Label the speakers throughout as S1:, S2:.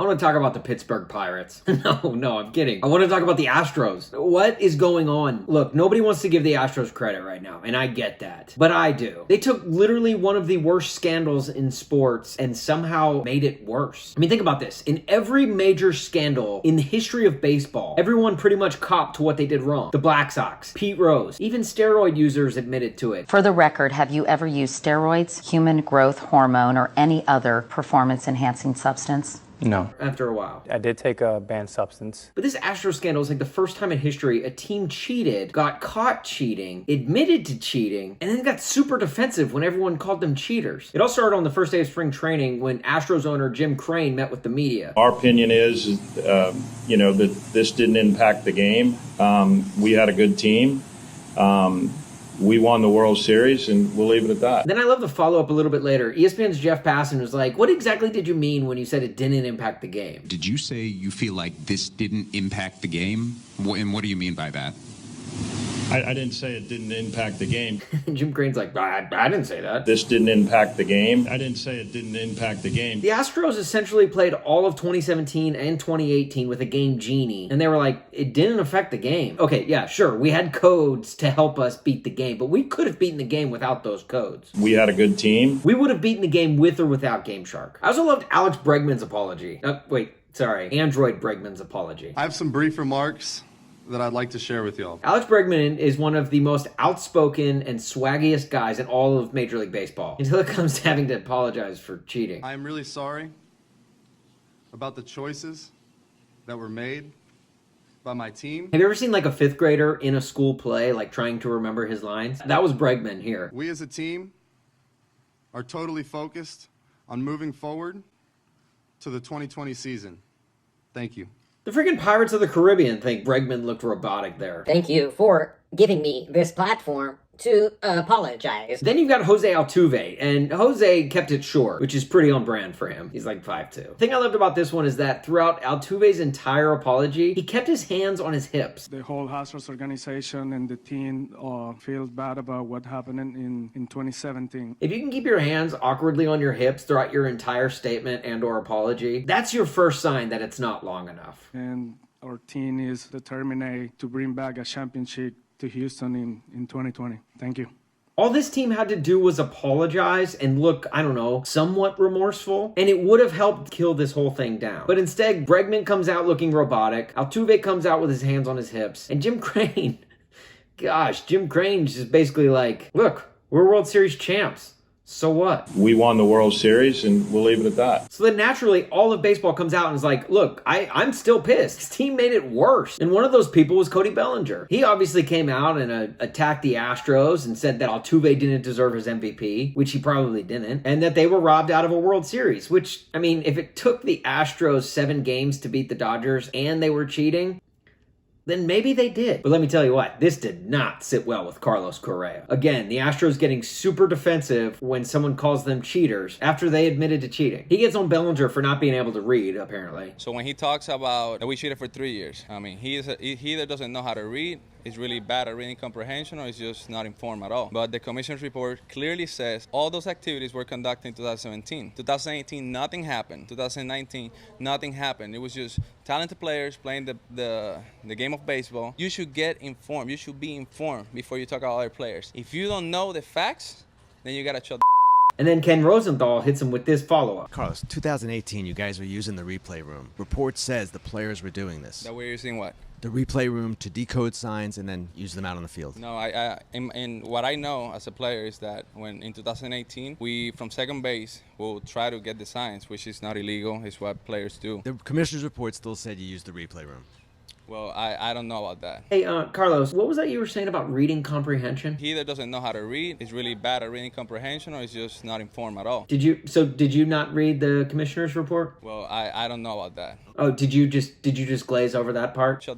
S1: I want to talk about the Pittsburgh Pirates. No, I'm kidding. I want to talk about the Astros. What is going on? Look, nobody wants to give the Astros credit right now, and I get that. But I do. They took literally one of the worst scandals in sports and somehow made it worse. I mean, think about this. In every major scandal in the history of baseball, everyone pretty much copped to what they did wrong. The Black Sox, Pete Rose, even steroid users admitted to it.
S2: For the record, have you ever used steroids, human growth hormone, or any other performance-enhancing substance?
S3: No.
S1: After a while.
S3: I did take a banned substance.
S1: But this Astros scandal is like the first time in history a team cheated, got caught cheating, admitted to cheating, and then got super defensive when everyone called them cheaters. It all started on the first day of spring training when Astros owner Jim Crane met with the media.
S4: Our opinion is, that this didn't impact the game. We had a good team. We won the World Series, and we'll leave it at that.
S1: Then I love the follow-up a little bit later. ESPN's Jeff Passan was like, what exactly did you mean when you said it didn't impact the game?
S5: Did you say you feel like this didn't impact the game? And what do you mean by that?
S4: I didn't say it didn't impact the game.
S1: Jim Crane's like, I didn't say that.
S4: This didn't impact the game. I didn't say it didn't impact the game.
S1: The Astros essentially played all of 2017 and 2018 with a game genie, and they were like, it didn't affect the game. Okay, yeah, sure, we had codes to help us beat the game, but we could have beaten the game without those codes.
S4: We had a good team.
S1: We would have beaten the game with or without Game Shark. I also loved Alex Bregman's apology. Android Bregman's apology.
S6: I have some brief remarks that I'd like to share with y'all.
S1: Alex Bregman is one of the most outspoken and swaggiest guys in all of Major League Baseball, until it comes to having to apologize for cheating.
S6: I am really sorry about the choices that were made by my team.
S1: Have you ever seen like a fifth grader in a school play, like trying to remember his lines? That was Bregman here.
S6: We as a team are totally focused on moving forward to the 2020 season. Thank you.
S1: The freaking Pirates of the Caribbean think Bregman looked robotic there.
S7: Thank you for giving me this platform to apologize.
S1: Then you've got Jose Altuve, and Jose kept it short, which is pretty on brand for him. He's like 5'2". The thing I loved about this one is that throughout Altuve's entire apology, he kept his hands on his hips.
S8: The whole Astros organization and the team feels bad about what happened in 2017.
S1: If you can keep your hands awkwardly on your hips throughout your entire statement and or apology, that's your first sign that it's not long enough.
S8: And our team is determined to bring back a championship to Houston in 2020. Thank you.
S1: All this team had to do was apologize and look, I don't know, somewhat remorseful, and it would have helped kill this whole thing down. But instead, Bregman comes out looking robotic, Altuve comes out with his hands on his hips, and Jim Crane, Jim Crane's just basically like, look, we're World Series champs. So what?
S4: We won the World Series, and we'll leave it at that.
S1: So then naturally, all of baseball comes out and is like, look, I'm still pissed. His team made it worse. And one of those people was Cody Bellinger. He obviously came out and attacked the Astros and said that Altuve didn't deserve his MVP, which he probably didn't, and that they were robbed out of a World Series, which, I mean, if it took the Astros 7 games to beat the Dodgers and they were cheating, then maybe they did. But let me tell you what, this did not sit well with Carlos Correa. Again, the Astros getting super defensive when someone calls them cheaters after they admitted to cheating. He gets on Bellinger for not being able to read, apparently.
S9: So when he talks about that we cheated for 3 years, I mean, he either doesn't know how to read, is really bad at reading comprehension, or is just not informed at all. But the commission's report clearly says all those activities were conducted in 2017. 2018, nothing happened. 2019, nothing happened. It was just talented players playing the game of baseball. You should get informed. You should be informed before you talk about other players. If you don't know the facts, then you gotta shut the
S1: And then Ken Rosenthal hits him with this follow-up.
S10: Carlos, 2018, you guys were using the replay room. Report says the players were doing this.
S9: That we're using what?
S10: The replay room to decode signs and then use them out on the field.
S9: No, and what I know as a player is that when in 2018, we from second base will try to get the signs, which is not illegal. It's what players do.
S10: The commissioner's report still said you used the replay room.
S9: Well, I don't know about that.
S1: Hey, Carlos, what was that you were saying about reading comprehension?
S9: He either doesn't know how to read, is really bad at reading comprehension, or is just not informed at all.
S1: Did you not read the commissioner's report?
S9: Well, I don't know about that.
S1: Oh, did you just glaze over that part?
S9: Shut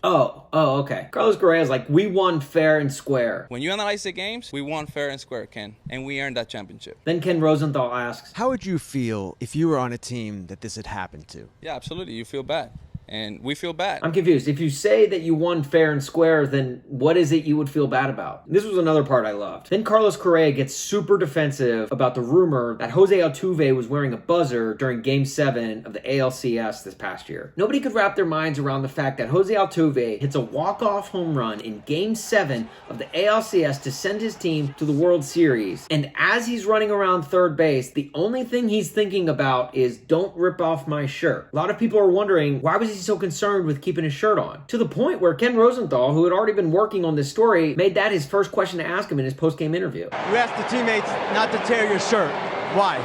S1: Oh, okay. Carlos Correa is like, we won fair and square.
S9: When you analyze the games, we won fair and square, Ken, and we earned that championship.
S1: Then Ken Rosenthal asks,
S10: how would you feel if you were on a team that this had happened to?
S9: Yeah, absolutely. You feel bad. and we feel bad.
S1: I'm confused. If you say that you won fair and square, then what is it you would feel bad about? This was another part I loved. Then Carlos Correa gets super defensive about the rumor that Jose Altuve was wearing a buzzer during Game 7 of the ALCS this past year. Nobody could wrap their minds around the fact that Jose Altuve hits a walk-off home run in Game 7 of the ALCS to send his team to the World Series. And as he's running around third base, the only thing he's thinking about is, don't rip off my shirt. A lot of people are wondering, why was he so concerned with keeping his shirt on? To the point where Ken Rosenthal, who had already been working on this story, made that his first question to ask him in his post-game interview.
S11: You asked the teammates not to tear your shirt. Why?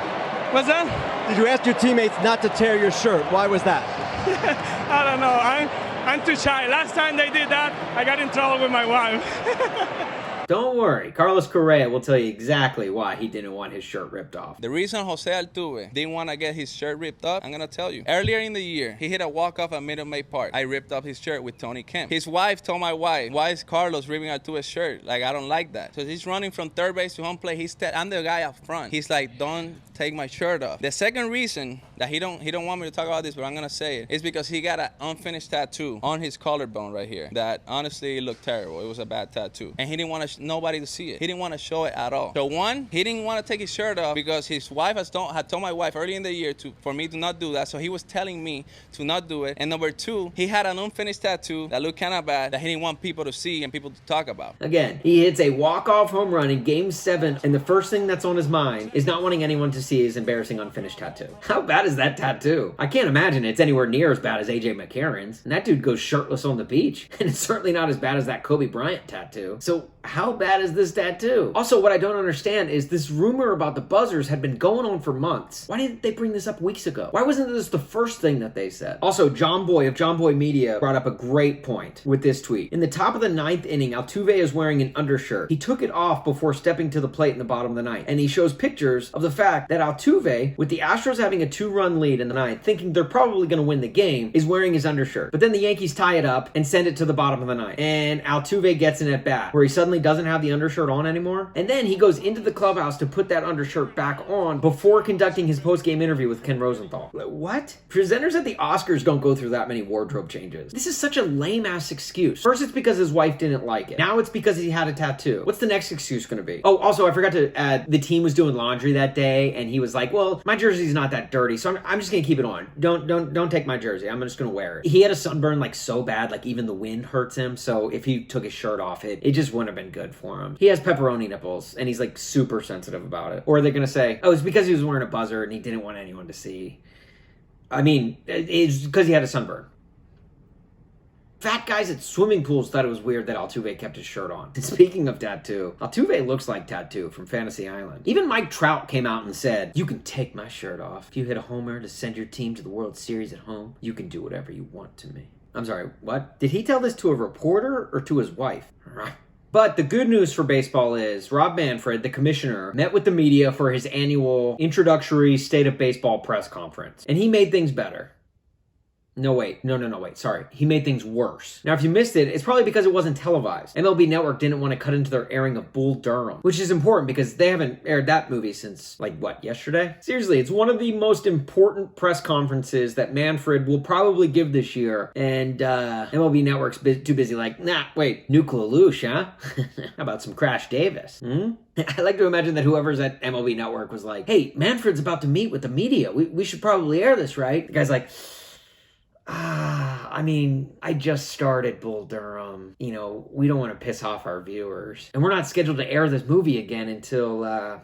S8: What's that?
S11: Did you ask your teammates not to tear your shirt? Why was that?
S8: I don't know. I'm too shy. Last time they did that, I got in trouble with my wife.
S1: Don't worry, Carlos Correa will tell you exactly why he didn't want his shirt ripped off.
S9: The reason Jose Altuve didn't want to get his shirt ripped up, I'm going to tell you. Earlier in the year, he hit a walk-off at Minute Maid Park. I ripped up his shirt with Tony Kemp. His wife told my wife, why is Carlos ripping Altuve's shirt? Like, I don't like that. So he's running from third base to home plate. I'm the guy up front. He's like, don't take my shirt off. The second reason that he don't want me to talk about this, but I'm going to say it, is because he got an unfinished tattoo on his collarbone right here that honestly looked terrible. It was a bad tattoo. And he didn't want nobody to see it. He didn't want to show it at all. So one, he didn't want to take his shirt off because his wife had told my wife early in the year for me to not do that. So he was telling me to not do it. And number two, he had an unfinished tattoo that looked kind of bad that he didn't want people to see and people to talk about.
S1: Again, he hits a walk-off home run in Game 7, and the first thing that's on his mind is not wanting anyone to see his embarrassing unfinished tattoo. How bad is that tattoo? I can't imagine it's anywhere near as bad as AJ McCarron's. And that dude goes shirtless on the beach. And it's certainly not as bad as that Kobe Bryant tattoo. So how bad is this tattoo? Also, what I don't understand is this rumor about the buzzers had been going on for months. Why didn't they bring this up weeks ago? Why wasn't this the first thing that they said? Also, John Boy of John Boy Media brought up a great point with this tweet. In the top of the 9th inning, Altuve is wearing an undershirt. He took it off before stepping to the plate in the bottom of the 9th. And he shows pictures of the fact that Altuve, with the Astros having a 2-run lead in the 9th, thinking they're probably going to win the game, is wearing his undershirt. But then the Yankees tie it up and send it to the bottom of the 9th. And Altuve gets an at-bat where he suddenly doesn't have the undershirt on anymore. And then he goes into the clubhouse to put that undershirt back on before conducting his post-game interview with Ken Rosenthal. What? Presenters at the Oscars don't go through that many wardrobe changes. This is such a lame-ass excuse. First, it's because his wife didn't like it. Now it's because he had a tattoo. What's the next excuse going to be? Oh, also, I forgot to add, the team was doing laundry that day, and he was like, well, my jersey's not that dirty, so I'm just going to keep it on. Don't take my jersey. I'm just going to wear it. He had a sunburn, like, so bad, like, even the wind hurts him, so if he took his shirt off, it just wouldn't have been good for him. He has pepperoni nipples, and he's, like, super sensitive about it. Or are they going to say, oh, it's because he was wearing a buzzer and he didn't want anyone to see? I mean, it's because he had a sunburn. Fat guys at swimming pools thought it was weird that Altuve kept his shirt on. And speaking of tattoo, Altuve looks like Tattoo from Fantasy Island. Even Mike Trout came out and said, you can take my shirt off. If you hit a homer to send your team to the World Series at home, you can do whatever you want to me. I'm sorry, what? Did he tell this to a reporter or to his wife? But the good news for baseball is Rob Manfred, the commissioner, met with the media for his annual introductory State of Baseball press conference. And he made things better. No, wait. Sorry. He made things worse. Now, if you missed it, it's probably because it wasn't televised. MLB Network didn't want to cut into their airing of Bull Durham, which is important because they haven't aired that movie since, like, what, yesterday? Seriously, it's one of the most important press conferences that Manfred will probably give this year, and MLB Network's too busy like, nah, wait, Nuke Lelouch, huh? How about some Crash Davis? I like to imagine that whoever's at MLB Network was like, hey, Manfred's about to meet with the media. We should probably air this, right? The guy's like, I mean, I just started Bull Durham. You know, we don't want to piss off our viewers. And we're not scheduled to air this movie again until,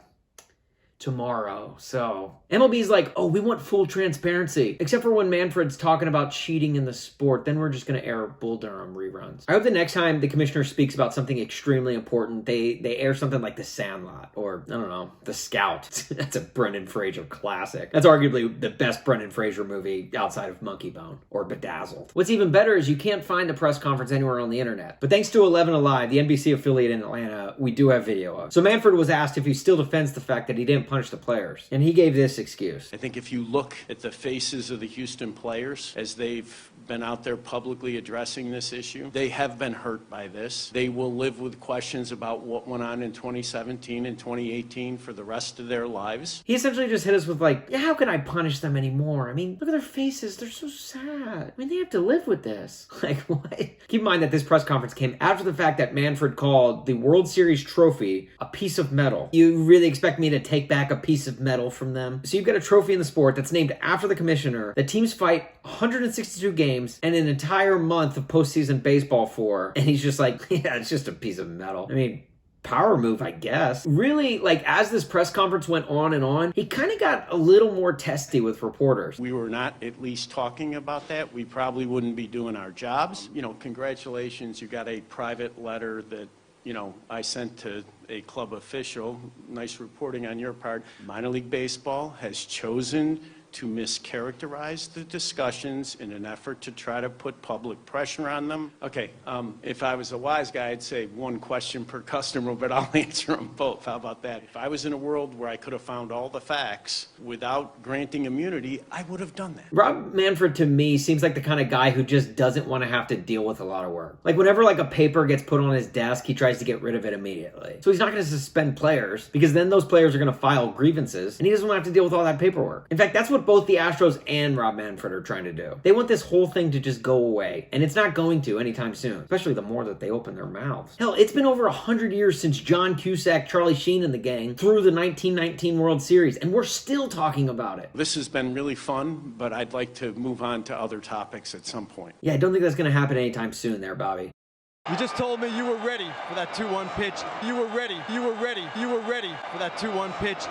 S1: tomorrow. So MLB's like, oh, we want full transparency. Except for when Manfred's talking about cheating in the sport, then we're just going to air Bull Durham reruns. I hope the next time the commissioner speaks about something extremely important, they air something like The Sandlot or, I don't know, The Scout. That's a Brendan Fraser classic. That's arguably the best Brendan Fraser movie outside of Monkey Bone or Bedazzled. What's even better is you can't find the press conference anywhere on the internet. But thanks to 11 Alive, the NBC affiliate in Atlanta, we do have video of. So Manfred was asked if he still defends the fact that he didn't punish the players. And he gave this excuse.
S12: I think if you look at the faces of the Houston players as they've been out there publicly addressing this issue. They have been hurt by this. They will live with questions about what went on in 2017 and 2018 for the rest of their lives.
S1: He essentially just hit us with like, yeah, how can I punish them anymore? I mean, look at their faces. They're so sad. I mean, they have to live with this. Like, what? Keep in mind that this press conference came after the fact that Manfred called the World Series trophy a piece of metal. You really expect me to take back a piece of metal from them? So you've got a trophy in the sport that's named after the commissioner that teams fight 162 games and an entire month of postseason baseball for. And he's just like, yeah, it's just a piece of metal. I mean, power move, I guess. Really, like, as this press conference went on and on, he kind of got a little more testy with reporters.
S12: We were not at least talking about that, we probably wouldn't be doing our jobs. You know, congratulations, you got a private letter that, you know, I sent to a club official. Nice reporting on your part. Minor League Baseball has chosen to mischaracterize the discussions in an effort to try to put public pressure on them. Okay, if I was a wise guy, I'd say one question per customer, but I'll answer them both. How about that? If I was in a world where I could have found all the facts without granting immunity, I would have done that.
S1: Rob Manfred, to me, seems like the kind of guy who just doesn't want to have to deal with a lot of work. Like, whenever like a paper gets put on his desk, he tries to get rid of it immediately. So he's not going to suspend players, because then those players are going to file grievances, and he doesn't want to have to deal with all that paperwork. In fact, that's what both the Astros and Rob Manfred are trying to do. They want this whole thing to just go away, and it's not going to anytime soon, especially the more that they open their mouths. Hell, it's been over 100 years since John Cusack, Charlie Sheen, and the gang threw the 1919 World Series, and we're still talking about it.
S12: This has been really fun, but I'd like to move on to other topics at some point.
S1: Yeah, I don't think that's going to happen anytime soon there, Bobby.
S11: You just told me you were ready for that 2-1 pitch. You were ready. You were ready. You were ready for that 2-1 pitch.